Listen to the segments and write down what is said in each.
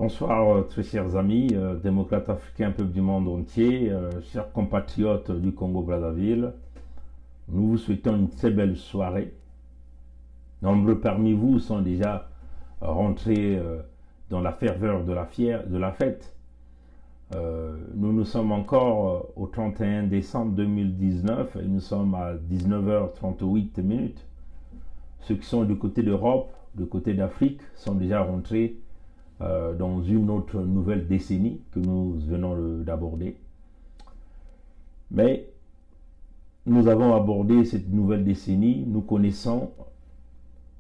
Bonsoir, très chers amis, démocrates africains, peuple du monde entier, chers compatriotes du Congo-Brazzaville. Nous vous souhaitons une très belle soirée. Nombreux parmi vous sont déjà rentrés dans la ferveur de la fête. Nous sommes encore au 31 décembre 2019 et nous sommes à 19h38 minutes. Ceux qui sont du côté d'Europe, du côté d'Afrique, sont déjà rentrés dans une autre nouvelle décennie que nous venons d'aborder. Mais nous avons abordé cette nouvelle décennie, nous connaissons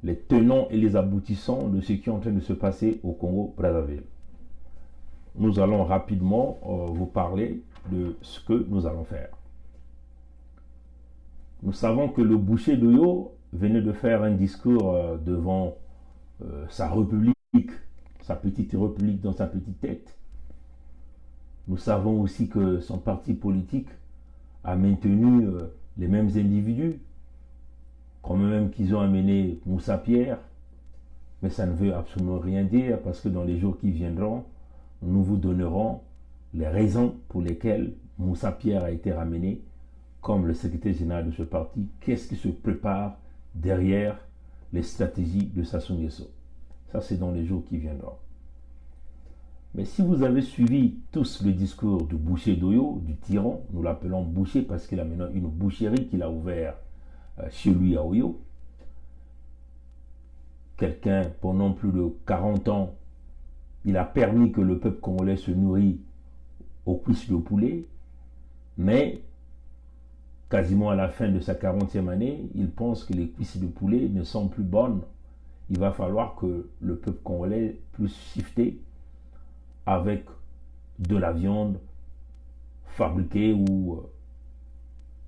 les tenants et les aboutissants de ce qui est en train de se passer au Congo-Brazzaville. Nous allons rapidement vous parler de ce que nous allons faire. Nous savons que le boucher d'Oyo venait de faire un discours devant sa république, sa petite république dans sa petite tête. Nous savons aussi que son parti politique a maintenu les mêmes individus, quand même qu'ils ont amené Moussa Pierre, mais ça ne veut absolument rien dire parce que dans les jours qui viendront, nous vous donnerons les raisons pour lesquelles Moussa Pierre a été ramené comme le secrétaire général de ce parti. Qu'est-ce qui se prépare derrière les stratégies de Sassou Nguesso? Ça, c'est dans les jours qui viendront. Mais si vous avez suivi tous le discours du boucher d'Oyo, du tyran, nous l'appelons boucher parce qu'il a maintenant une boucherie qu'il a ouverte chez lui à Oyo. Quelqu'un, pendant plus de 40 ans, il a permis que le peuple congolais se nourrit aux cuisses de poulet, mais quasiment à la fin de sa 40e année, il pense que les cuisses de poulet ne sont plus bonnes. Il va falloir que le peuple congolais puisse shifter avec de la viande fabriquée ou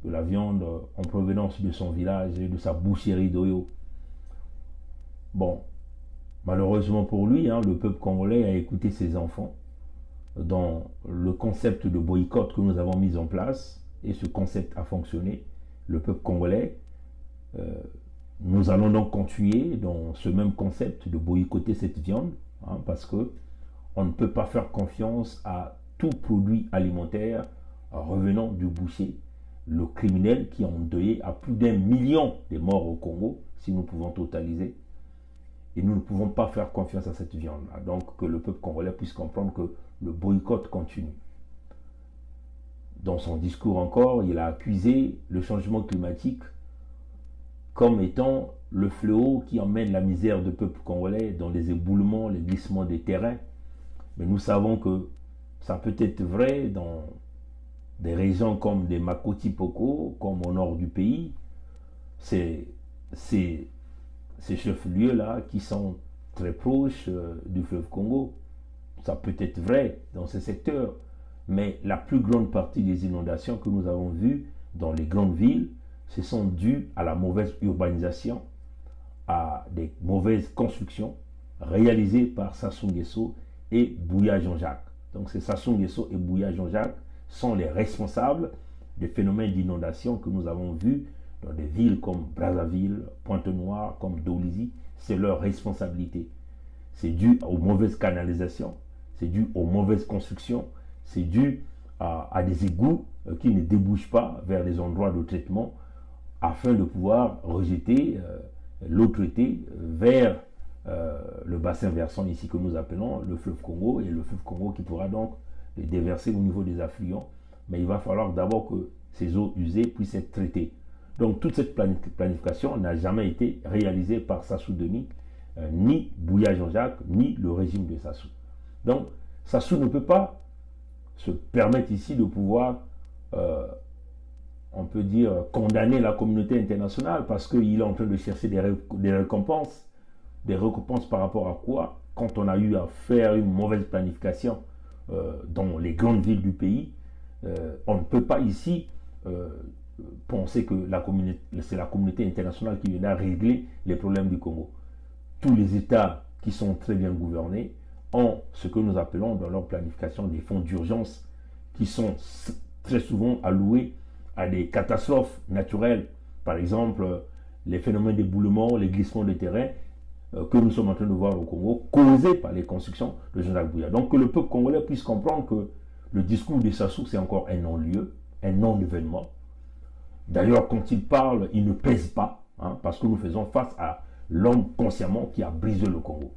de la viande en provenance de son village et de sa boucherie d'Oyo. Bon, malheureusement pour lui, le peuple congolais a écouté ses enfants dans le concept de boycott que nous avons mis en place, et ce concept a fonctionné. Le peuple congolais, nous allons donc continuer dans ce même concept de boycotter cette viande, parce que on ne peut pas faire confiance à tout produit alimentaire revenant du boucher, le criminel qui a endeuillé à plus d'1 million de morts au Congo, si nous pouvons totaliser. Et nous ne pouvons pas faire confiance à cette viande-là. Donc que le peuple congolais puisse comprendre que le boycott continue. Dans son discours encore, il a accusé le changement climatique comme étant le fléau qui emmène la misère du peuple congolais dans les éboulements, les glissements des terrains. Mais nous savons que ça peut être vrai dans des régions comme des Makoti Poko, comme au nord du pays. Ces chefs-lieux-là qui sont très proches du fleuve Congo. Ça peut être vrai dans ces secteurs, mais la plus grande partie des inondations que nous avons vues dans les grandes villes, ce sont dues à la mauvaise urbanisation, à des mauvaises constructions réalisées par Sassou Nguesso et Bouya Jean-Jacques. Donc c'est Sassou Nguesso et Bouya Jean-Jacques sont les responsables des phénomènes d'inondation que nous avons vus dans des villes comme Brazzaville, Pointe-Noire, comme Dolisie. C'est leur responsabilité. C'est dû aux mauvaises canalisations, c'est dû aux mauvaises constructions, c'est dû à des égouts qui ne débouchent pas vers les endroits de traitement afin de pouvoir rejeter l'eau traitée vers le bassin versant ici que nous appelons le fleuve Congo, et le fleuve Congo qui pourra donc les déverser au niveau des affluents. Mais il va falloir d'abord que ces eaux usées puissent être traitées. Donc toute cette planification n'a jamais été réalisée par Sassou Denis, ni Bouya Jean-Jacques, ni le régime de Sassou. Donc Sassou ne peut pas se permettre ici de pouvoir, on peut dire, condamner la communauté internationale parce qu'il est en train de chercher des récompenses. Des récompenses par rapport à quoi? Quand on a eu à faire une mauvaise planification dans les grandes villes du pays, on ne peut pas ici penser que c'est la communauté internationale qui viendra régler les problèmes du Congo. Tous les États qui sont très bien gouvernés ont ce que nous appelons dans leur planification des fonds d'urgence qui sont très souvent alloués à des catastrophes naturelles. Par exemple, les phénomènes d'éboulement, les glissements de terrain que nous sommes en train de voir au Congo, causée par les constructions de Jean-Jacques Bouya. Donc que le peuple congolais puisse comprendre que le discours de Sassou, c'est encore un non-lieu, un non-événement. D'ailleurs, quand il parle, il ne pèse pas, hein, parce que nous faisons face à l'homme consciemment qui a brisé le Congo.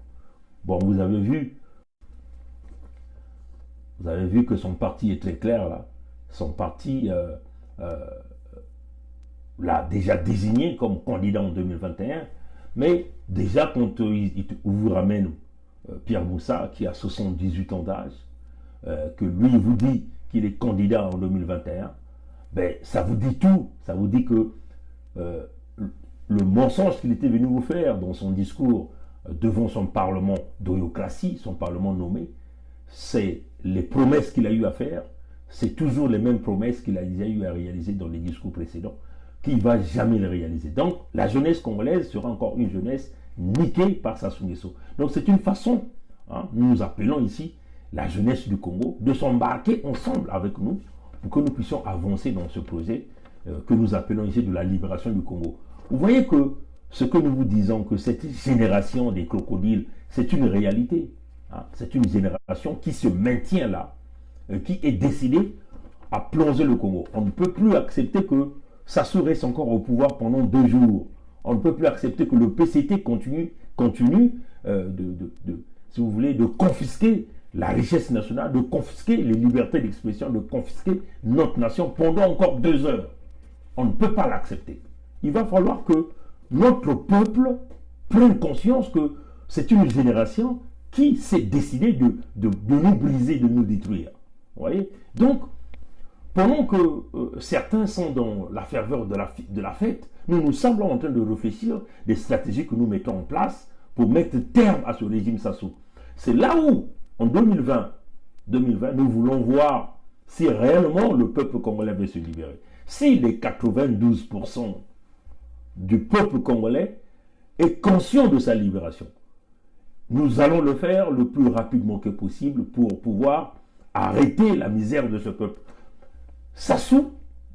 Bon, vous avez vu que son parti est très clair, là. Son parti l'a déjà désigné comme candidat en 2021, mais déjà quand vous ramène Pierre Moussa, qui a 78 ans d'âge, que lui vous dit qu'il est candidat en 2021, ben, ça vous dit tout. Ça vous dit que le mensonge qu'il était venu vous faire dans son discours devant son parlement d'Oyocratie, son parlement nommé, c'est les promesses qu'il a eu à faire, c'est toujours les mêmes promesses qu'il a déjà eu à réaliser dans les discours précédents, qu'il ne va jamais les réaliser. Donc, la jeunesse congolaise sera encore une jeunesse niquée par Sassou Nguesso. Donc, c'est une façon, hein, nous appelons ici la jeunesse du Congo, de s'embarquer ensemble avec nous pour que nous puissions avancer dans ce projet que nous appelons ici de la libération du Congo. Vous voyez que ce que nous vous disons, que cette génération des crocodiles, c'est une réalité. Hein, c'est une génération qui se maintient là, qui est décidée à plonger le Congo. On ne peut plus accepter que Sassou reste encore au pouvoir pendant 2 jours. On ne peut plus accepter que le PCT continue si vous voulez, de confisquer la richesse nationale, de confisquer les libertés d'expression, de confisquer notre nation pendant encore 2 heures. On ne peut pas l'accepter. Il va falloir que notre peuple prenne conscience que c'est une génération qui s'est décidée de nous briser, de nous détruire. Vous voyez? Donc, pendant que certains sont dans la ferveur de la fête, nous semblons en train de réfléchir des stratégies que nous mettons en place pour mettre terme à ce régime Sassou. C'est là où, en 2020, nous voulons voir si réellement le peuple congolais veut se libérer. Si les 92% du peuple congolais est conscient de sa libération, nous allons le faire le plus rapidement que possible pour pouvoir arrêter la misère de ce peuple. Sassou,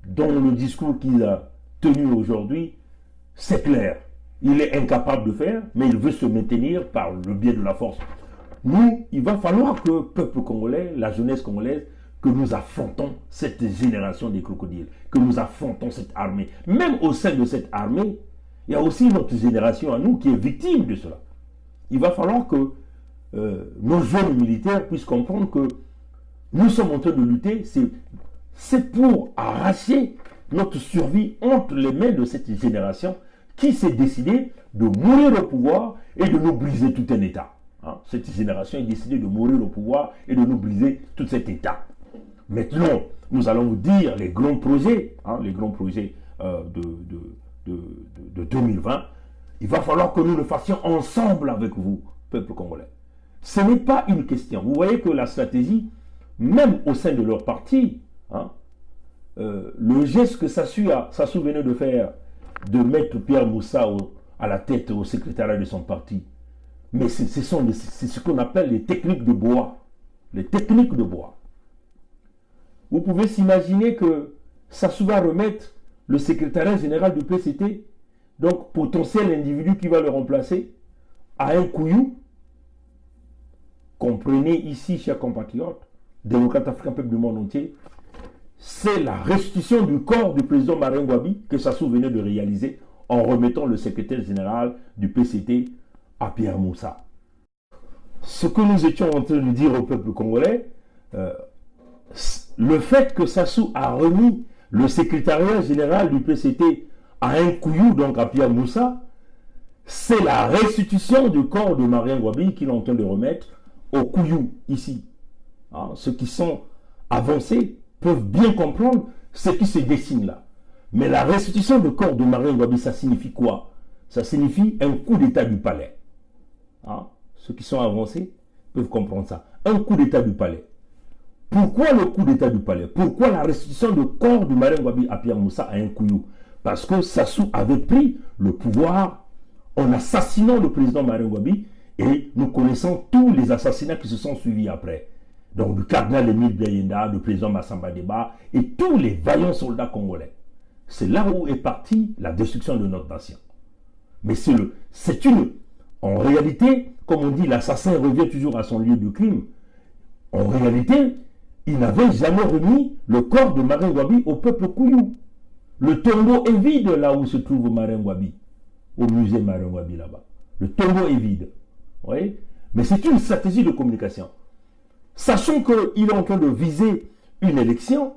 dans le discours qu'il a tenu aujourd'hui, c'est clair. Il est incapable de faire, mais il veut se maintenir par le biais de la force. Nous, il va falloir que le peuple congolais, la jeunesse congolaise, que nous affrontons cette génération des crocodiles, que nous affrontons cette armée. Même au sein de cette armée, il y a aussi notre génération à nous qui est victime de cela. Il va falloir que nos jeunes militaires puissent comprendre que nous sommes en train de lutter, c'est pour arracher notre survie entre les mains de cette génération qui s'est décidée de mourir au pouvoir et de nous briser tout un État. Hein? Cette génération est décidée de mourir au pouvoir et de nous briser tout cet État. Maintenant, nous allons vous dire les grands projets, hein, les grands projets de 2020. Il va falloir que nous le fassions ensemble avec vous, peuple congolais. Ce n'est pas une question. Vous voyez que la stratégie, même au sein de leur parti, hein, le geste que Sassou venait de faire, de mettre Pierre Moussa à la tête au secrétariat de son parti, mais c'est ce qu'on appelle les techniques de bois. Les techniques de bois. Vous pouvez s'imaginer que Sassou va remettre le secrétariat général du PCT, donc potentiel individu qui va le remplacer, à un couillou. Comprenez ici, chers compatriotes, démocrates africains, peuple du monde entier, c'est la restitution du corps du président Marien Ngouabi que Sassou venait de réaliser en remettant le secrétaire général du PCT à Pierre Moussa. Ce que nous étions en train de dire au peuple congolais, le fait que Sassou a remis le secrétariat général du PCT à un couillou, donc à Pierre Moussa, c'est la restitution du corps de Marien Ngouabi qu'il est en train de remettre au couillou, ici. Hein, ceux qui sont avancés peuvent bien comprendre ce qui se dessine là. Mais la restitution du corps de Marien Ngouabi, ça signifie quoi? Ça signifie un coup d'état du palais. Hein, ceux qui sont avancés peuvent comprendre ça. Un coup d'état du palais. Pourquoi le coup d'état du palais? Pourquoi la restitution du corps de Marien Ngouabi à Pierre Moussa à un couillou? Parce que Sassou avait pris le pouvoir en assassinant le président Marien Ngouabi et nous connaissons tous les assassinats qui se sont suivis après. Donc du cardinal Émile Biayenda, du président Massamba Deba et tous les vaillants soldats congolais. C'est là où est partie la destruction de notre nation. Mais En réalité, comme on dit, l'assassin revient toujours à son lieu de crime. En réalité, il n'avait jamais remis le corps de Marien Ngouabi au peuple Kouyou. Le tombeau est vide là où se trouve Marien Ngouabi, au musée Marien Ngouabi là-bas. Le tombeau est vide. Vous voyez? Mais c'est une stratégie de communication. Sachant qu'il est en train de viser une élection,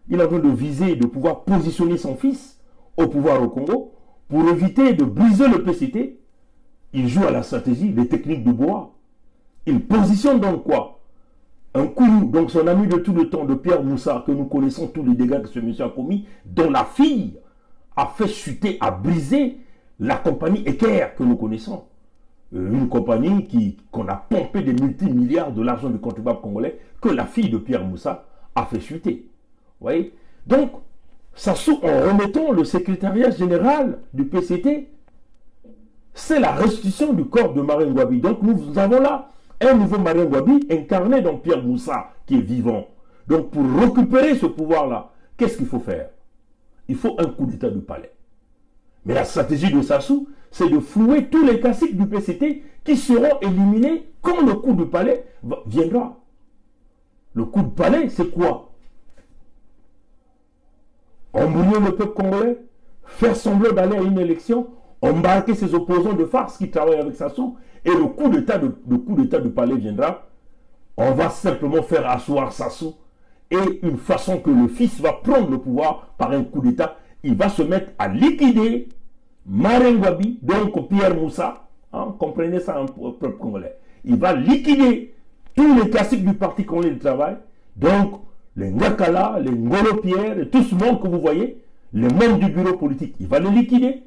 il est en train de viser de pouvoir positionner son fils au pouvoir au Congo, pour éviter de briser le PCT, il joue à la stratégie, les techniques de bois. Il positionne donc quoi? Un Kouyou, donc son ami de tout le temps, de Pierre Moussa, que nous connaissons tous les dégâts que ce monsieur a commis, dont la fille a fait chuter, a brisé la compagnie Eker que nous connaissons. Une compagnie qu'on a pompé des multimilliards de l'argent du contribuable congolais, que la fille de Pierre Moussa a fait chuter. Vous voyez? Donc, Sassou, en remettant le secrétariat général du PCT, c'est la restitution du corps de Marien Ngouabi. Donc nous avons là un nouveau Marien Ngouabi incarné dans Pierre Moussa qui est vivant. Donc pour récupérer ce pouvoir-là, qu'est-ce qu'il faut faire? Il faut un coup d'état du palais. Mais la stratégie de Sassou, c'est de flouer tous les classiques du PCT qui seront éliminés quand le coup de palais viendra. Le coup de palais, c'est quoi? Embrouiller le peuple congolais, faire semblant d'aller à une élection, embarquer ses opposants de farce qui travaillent avec Sassou, et le coup d'état du palais viendra. On va simplement faire asseoir Sassou, et une façon que le fils va prendre le pouvoir par un coup d'état, il va se mettre à liquider Marien Ngouabi, donc Pierre Moussa, comprenez ça, un peuple congolais. Il va liquider tous les classiques du Parti congolais du travail, donc les Ngakala, les Ngolo Pierre, et tout ce monde que vous voyez, les membres du bureau politique, il va les liquider.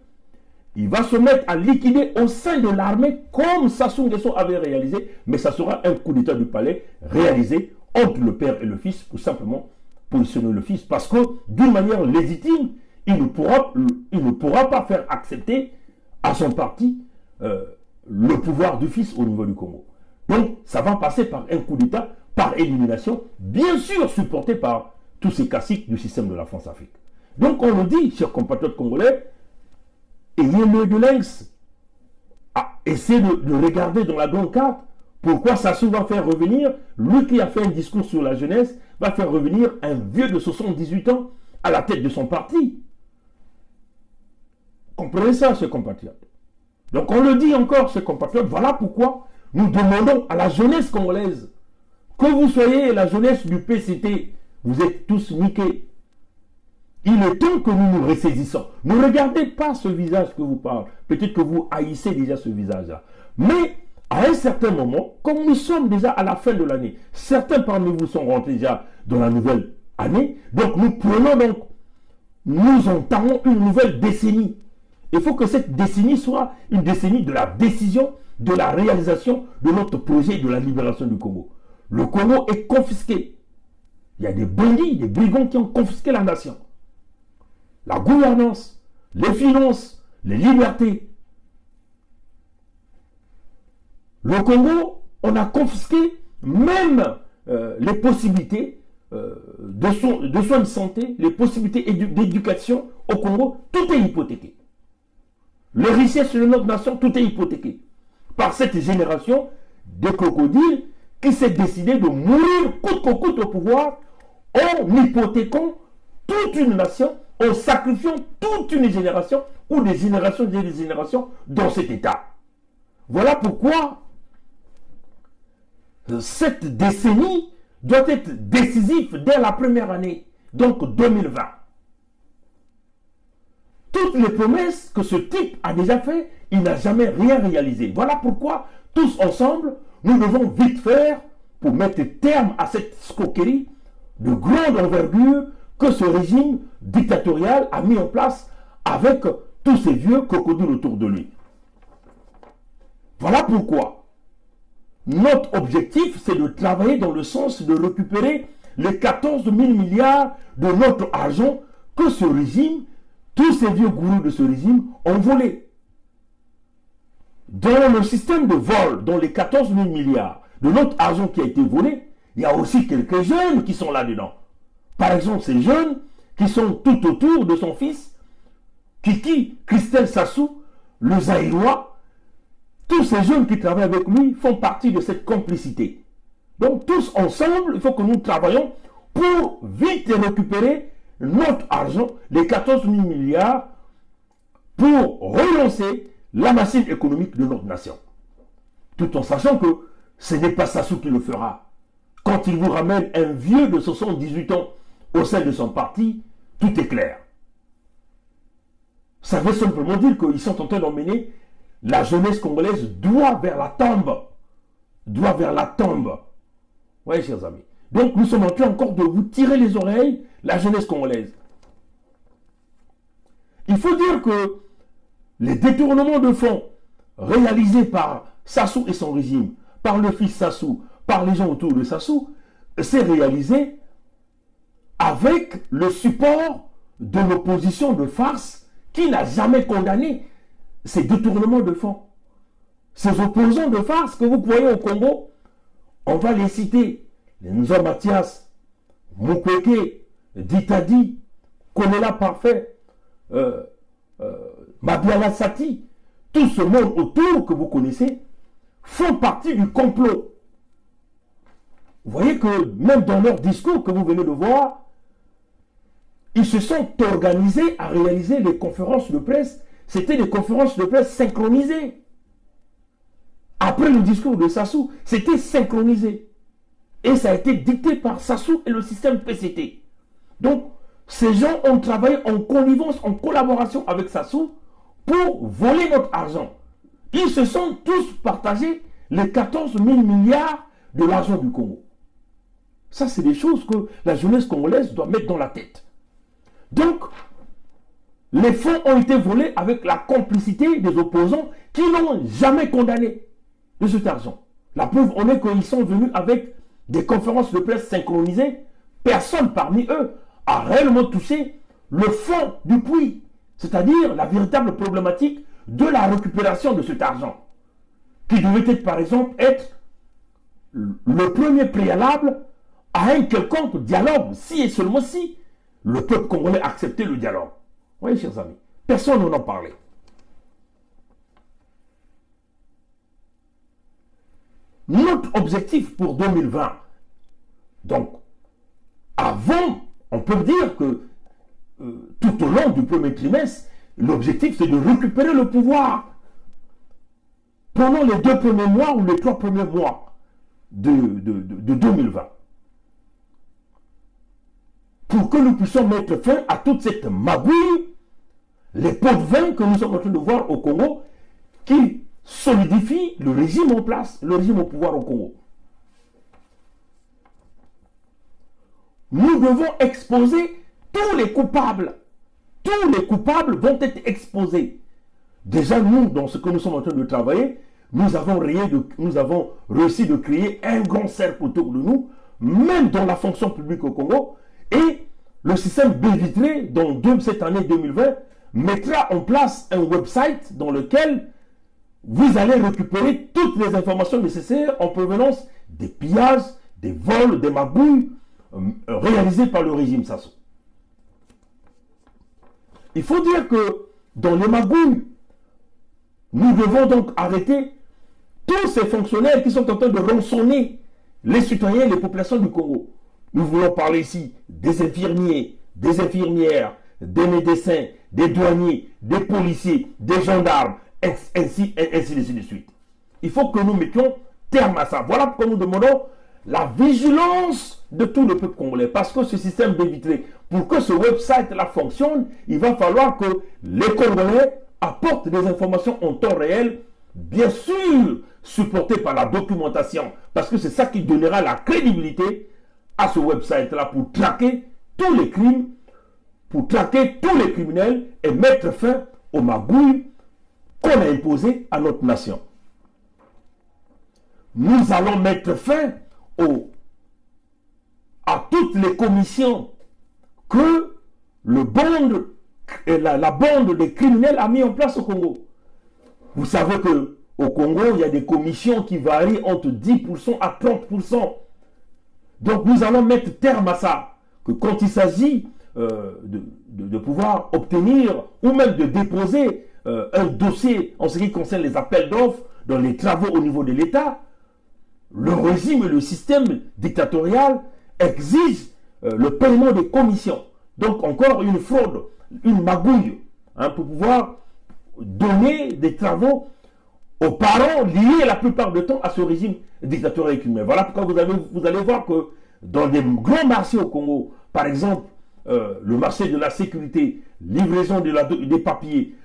Il va se mettre à liquider au sein de l'armée comme Sassou Nguesso avait réalisé, mais ça sera un coup d'état du palais réalisé entre le père et le fils pour simplement positionner le fils, parce que d'une manière légitime, il ne pourra pas faire accepter à son parti le pouvoir du fils au niveau du Congo. Donc ça va passer par un coup d'état, par élimination, bien sûr supporté par tous ces classiques du système de la France-Afrique. Donc on le dit, chers compatriotes congolais, ayez l'œil de lynx, essayez de regarder dans la grande carte pourquoi Sassou va faire revenir, lui qui a fait un discours sur la jeunesse, va faire revenir un vieux de 78 ans à la tête de son parti. Comprenez ça, chers compatriotes. Donc on le dit encore, chers compatriotes, voilà pourquoi nous demandons à la jeunesse congolaise, que vous soyez la jeunesse du PCT, vous êtes tous niqués. Il est temps que nous nous ressaisissons. Ne regardez pas ce visage que vous parlez. Peut-être que vous haïssez déjà ce visage-là. Mais à un certain moment, comme nous sommes déjà à la fin de l'année, certains parmi vous sont rentrés déjà dans la nouvelle année. Donc nous entamons une nouvelle décennie. Il faut que cette décennie soit une décennie de la décision, de la réalisation de notre projet de la libération du Congo. Le Congo est confisqué. Il y a des bandits, des brigands qui ont confisqué la nation. La gouvernance, les finances, les libertés. Le Congo, on a confisqué même les possibilités de soins de santé, les possibilités d'éducation au Congo, tout est hypothéqué. Les richesses de notre nation, tout est hypothéqué. Par cette génération de crocodiles qui s'est décidé de mourir coûte que coûte au pouvoir en hypothéquant toute une nation, en sacrifiant toute une génération ou des générations et des générations dans cet état. Voilà pourquoi cette décennie doit être décisive dès la première année, donc 2020. Toutes les promesses que ce type a déjà fait, il n'a jamais rien réalisé. Voilà pourquoi, tous ensemble, nous devons vite faire pour mettre terme à cette escroquerie de grande envergure que ce régime dictatorial a mis en place avec tous ces vieux crocodiles autour de lui. Voilà pourquoi notre objectif, c'est de travailler dans le sens de récupérer les 14 000 milliards de notre argent que ce régime, tous ces vieux gourous de ce régime ont volé. Dans le système de vol, dans les 14 000 milliards de notre argent qui a été volé, il y a aussi quelques jeunes qui sont là-dedans. Par exemple, ces jeunes qui sont tout autour de son fils, Kiki, Christelle Sassou, le Zaïrois, tous ces jeunes qui travaillent avec lui font partie de cette complicité. Donc tous ensemble, il faut que nous travaillions pour vite récupérer notre argent, les 14 000 milliards, pour relancer la machine économique de notre nation. Tout en sachant que ce n'est pas Sassou qui le fera. Quand il vous ramène un vieux de 78 ans au sein de son parti, tout est clair. Ça veut simplement dire qu'ils sont en train d'emmener la jeunesse congolaise droit vers la tombe. Droit vers la tombe. Oui, chers amis. Donc, nous sommes en train encore de vous tirer les oreilles, la jeunesse congolaise. Il faut dire que les détournements de fonds réalisés par Sassou et son régime, par le fils Sassou, par les gens autour de Sassou, c'est réalisé avec le support de l'opposition de farce qui n'a jamais condamné ces détournements de fonds. Ces opposants de farce que vous voyez au Congo, on va les citer. Nzo Mathias, Mukwege, Ditadi, Konela Parfait, Mabiala Sati, tout ce monde autour que vous connaissez, font partie du complot. Vous voyez que même dans leur discours que vous venez de voir, ils se sont organisés à réaliser les conférences de presse. C'était des conférences de presse synchronisées. Après le discours de Sassou, c'était synchronisé. Et ça a été dicté par Sassou et le système PCT. Donc, ces gens ont travaillé en connivence, en collaboration avec Sassou pour voler notre argent. Ils se sont tous partagés les 14 000 milliards de l'argent du Congo. Ça, c'est des choses que la jeunesse congolaise doit mettre dans la tête. Donc, les fonds ont été volés avec la complicité des opposants qui n'ont jamais condamné de cet argent. La preuve en est qu'ils sont venus avec des conférences de presse synchronisées. Personne parmi eux a réellement touché le fond du puits, c'est-à-dire la véritable problématique de la récupération de cet argent, qui devait être, par exemple, être le premier préalable à un quelconque dialogue, si et seulement si le peuple congolais acceptait le dialogue. Vous voyez, chers amis, personne n'en parlait. Notre objectif pour 2020, donc, avant, on peut dire que tout au long du premier trimestre, l'objectif c'est de récupérer le pouvoir pendant les 2 premiers mois ou les 3 premiers mois de 2020. Pour que nous puissions mettre fin à toute cette magouille, les pots de vin que nous sommes en train de voir au Congo, qui solidifient le régime en place, le régime au pouvoir au Congo. Nous devons exposer tous les coupables. Tous les coupables vont être exposés. Déjà, nous, dans ce que nous sommes en train de travailler, nous avons réussi de créer un grand cercle autour de nous, même dans la fonction publique au Congo. Et le système Bévitré, dans cette année 2020, mettra en place un website dans lequel vous allez récupérer toutes les informations nécessaires en provenance des pillages, des vols, des magouilles réalisés par le régime Sassou. Il faut dire que dans les magouilles, nous devons donc arrêter tous ces fonctionnaires qui sont en train de rançonner les citoyens et les populations du Congo. Nous voulons parler ici des infirmiers, des infirmières, des médecins, des douaniers, des policiers, des gendarmes, ainsi de suite. Il faut que nous mettions terme à ça. Voilà pourquoi nous demandons la vigilance de tout le peuple congolais. Parce que ce système Bévitré, pour que ce website-là fonctionne, il va falloir que les Congolais apportent des informations en temps réel, bien sûr supportées par la documentation, parce que c'est ça qui donnera la crédibilité à ce website-là pour traquer tous les crimes, pour traquer tous les criminels et mettre fin aux magouilles qu'on a imposées à notre nation. Nous allons mettre fin à toutes les commissions que la bande des criminels a mis en place au Congo. Vous savez qu'au Congo, il y a des commissions qui varient entre 10% à 30%. Donc nous allons mettre terme à ça. Que quand il s'agit de pouvoir obtenir ou même de déposer un dossier en ce qui concerne les appels d'offres, dans les travaux au niveau de l'État, le régime et le système dictatorial exigent le paiement des commissions. Donc encore une fraude, une magouille, hein, pour pouvoir donner des travaux aux parents liés la plupart du temps à ce régime dictatorial et criminel. Voilà pourquoi vous allez voir que dans des grands marchés au Congo, par exemple, le marché de la sécurité, livraison des papiers,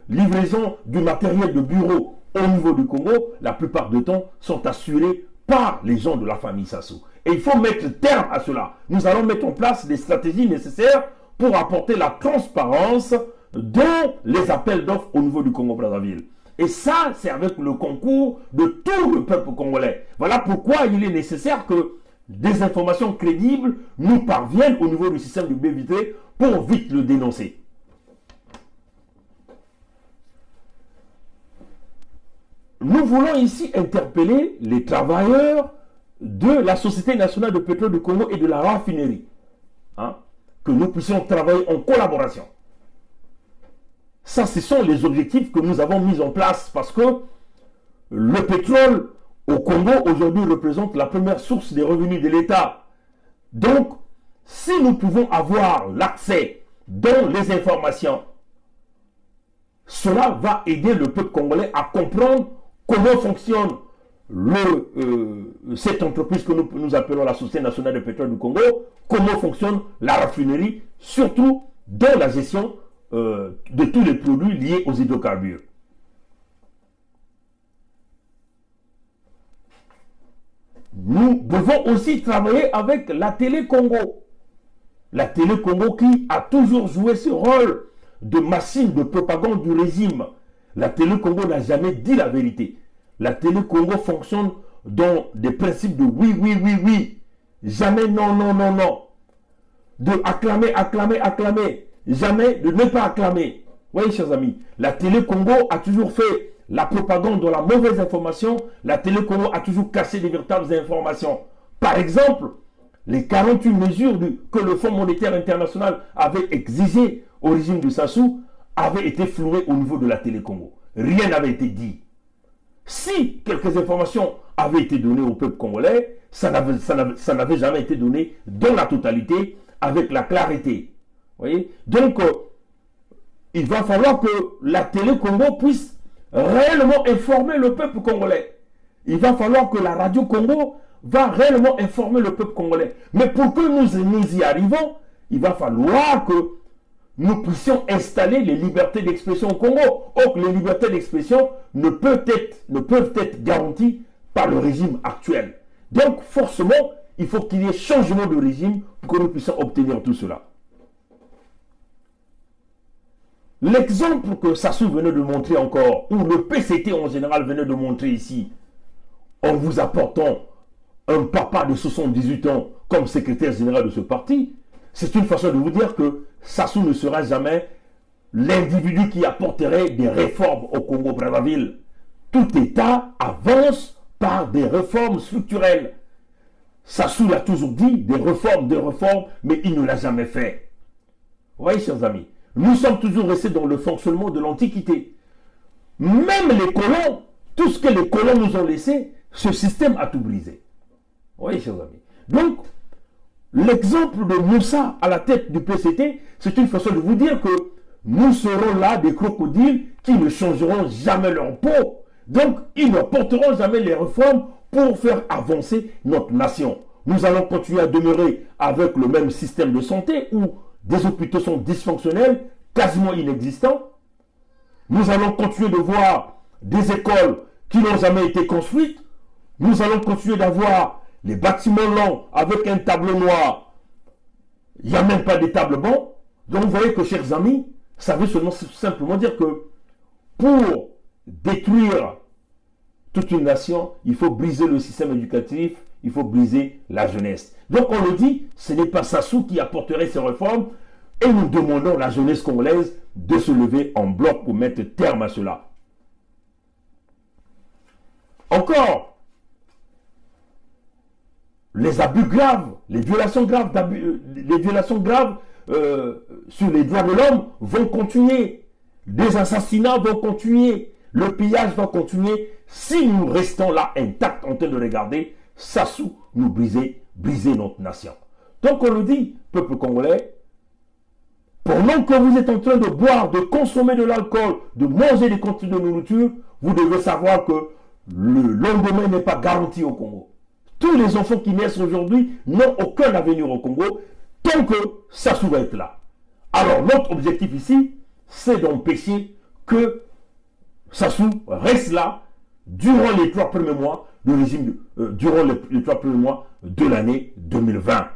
livraison du matériel de bureau au niveau du Congo, la plupart du temps sont assurés par les gens de la famille Sassou. Et il faut mettre terme à cela. Nous allons mettre en place des stratégies nécessaires pour apporter la transparence dans les appels d'offres au niveau du Congo-Brazzaville. Et ça, c'est avec le concours de tout le peuple congolais. Voilà pourquoi il est nécessaire que des informations crédibles nous parviennent au niveau du système du BVT pour vite le dénoncer. Nous voulons ici interpeller les travailleurs de la Société nationale de pétrole du Congo et de la raffinerie. Hein, que nous puissions travailler en collaboration. Ça, ce sont les objectifs que nous avons mis en place parce que le pétrole au Congo aujourd'hui représente la première source des revenus de l'État. Donc, si nous pouvons avoir l'accès dans les informations, cela va aider le peuple congolais à comprendre comment fonctionne cette entreprise que nous appelons la Société nationale de pétrole du Congo, comment fonctionne la raffinerie, surtout dans la gestion de tous les produits liés aux hydrocarbures. Nous devons aussi travailler avec la Télé Congo. La Télé Congo qui a toujours joué ce rôle de machine de propagande du régime. La Télé Congo n'a jamais dit la vérité. La Télé Congo fonctionne dans des principes de oui, oui, oui, oui. Jamais non, non, non, non. De acclamer, acclamer, acclamer. Jamais de ne pas acclamer. Vous voyez, chers amis, la Télé Congo a toujours fait la propagande dans la mauvaise information. La Télé Congo a toujours caché des véritables informations. Par exemple, les 48 mesures que le Fonds monétaire international avait exigées au régime de Sassou avaient été flouées au niveau de la Télé Congo. Rien n'avait été dit. Si quelques informations avaient été données au peuple congolais, ça n'avait jamais été donné dans la totalité avec la clarté. Vous voyez? Donc, il va falloir que la Télé Congo puisse réellement informer le peuple congolais. Il va falloir que la Radio Congo va réellement informer le peuple congolais. Mais pour que nous y arrivons, il va falloir que nous puissions installer les libertés d'expression au Congo. Or, les libertés d'expression ne peuvent être garanties par le régime actuel. Donc, forcément, il faut qu'il y ait changement de régime pour que nous puissions obtenir tout cela. L'exemple que Sassou venait de montrer encore, ou le PCT en général venait de montrer ici, en vous apportant un papa de 78 ans comme secrétaire général de ce parti, c'est une façon de vous dire que Sassou ne sera jamais l'individu qui apporterait des réformes au Congo-Brazzaville. Tout État avance par des réformes structurelles. Sassou l'a toujours dit, des réformes, mais il ne l'a jamais fait. Vous voyez, chers amis, nous sommes toujours restés dans le fonctionnement de l'Antiquité. Même les colons, tout ce que les colons nous ont laissé, ce système a tout brisé. Vous voyez, chers amis. Donc, l'exemple de Moussa à la tête du PCT, c'est une façon de vous dire que nous serons là des crocodiles qui ne changeront jamais leur peau. Donc, ils ne porteront jamais les réformes pour faire avancer notre nation. Nous allons continuer à demeurer avec le même système de santé où des hôpitaux sont dysfonctionnels, quasiment inexistants. Nous allons continuer de voir des écoles qui n'ont jamais été construites. Nous allons continuer d'avoir les bâtiments longs avec un tableau noir. Il n'y a même pas de table banc. Donc vous voyez que, chers amis, ça veut simplement dire que pour détruire toute une nation, il faut briser le système éducatif, il faut briser la jeunesse. Donc on le dit, ce n'est pas Sassou qui apporterait ces réformes et nous demandons à la jeunesse congolaise de se lever en bloc pour mettre terme à cela. Encore, les abus graves, les violations graves sur les droits de l'homme vont continuer. Des assassinats vont continuer. Le pillage va continuer. si nous restons là intacts en train de regarder Sassou nous briser notre nation. Donc on le dit, peuple congolais, pendant que vous êtes en train de boire, de consommer de l'alcool, de manger des quantités de nourriture, vous devez savoir que le lendemain n'est pas garanti au Congo. Tous les enfants qui naissent aujourd'hui n'ont aucun avenir au Congo tant que Sassou va être là. Alors notre objectif ici, c'est d'empêcher que Sassou reste là durant les 3 premiers mois du régime, durant les 3 premiers mois de l'année 2020.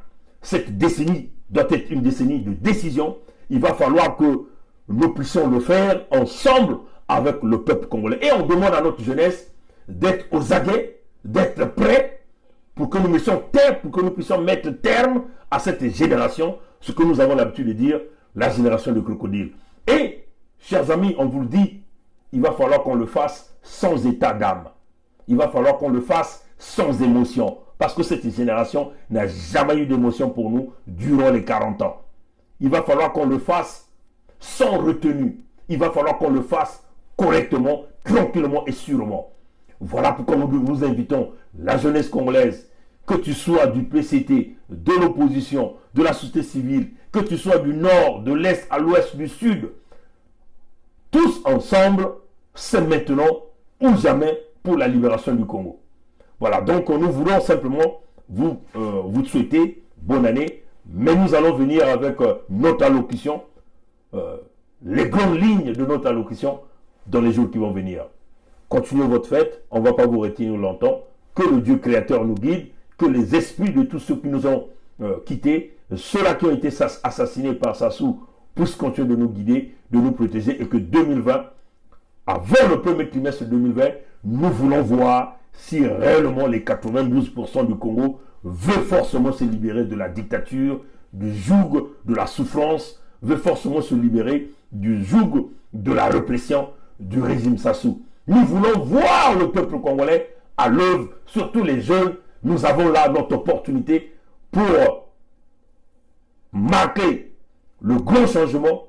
Cette décennie doit être une décennie de décision. Il va falloir que nous puissions le faire ensemble avec le peuple congolais. Et on demande à notre jeunesse d'être aux aguets, d'être prêts pour que nous puissions mettre terme à cette génération, ce que nous avons l'habitude de dire, la génération de crocodiles. Et, chers amis, on vous le dit, il va falloir qu'on le fasse sans état d'âme. Il va falloir qu'on le fasse sans émotion. Parce que cette génération n'a jamais eu d'émotion pour nous durant les 40 ans. Il va falloir qu'on le fasse sans retenue. Il va falloir qu'on le fasse correctement, tranquillement et sûrement. Voilà pourquoi nous invitons la jeunesse congolaise, que tu sois du PCT, de l'opposition, de la société civile, que tu sois du nord, de l'est à l'ouest, du sud. Tous ensemble, c'est maintenant ou jamais pour la libération du Congo. Voilà, donc nous voulons simplement vous souhaiter bonne année, mais nous allons venir avec notre allocution, les grandes lignes de notre allocution dans les jours qui vont venir. Continuez votre fête, on ne va pas vous retenir longtemps, que le Dieu créateur nous guide, que les esprits de tous ceux qui nous ont quittés, ceux-là qui ont été assassinés par Sassou, puissent continuer de nous guider, de nous protéger, et que 2020, avant le premier trimestre 2020, nous voulons voir si réellement les 92% du Congo veulent forcément se libérer de la dictature, du joug de la souffrance, veut forcément se libérer du joug de la répression du régime Sassou. Nous voulons voir le peuple congolais à l'œuvre, surtout les jeunes. Nous avons là notre opportunité pour marquer le grand changement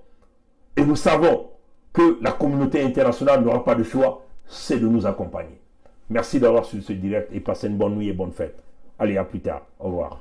et nous savons que la communauté internationale n'aura pas de choix, c'est de nous accompagner. Merci d'avoir suivi ce direct et passez une bonne nuit et bonne fête. Allez, à plus tard. Au revoir.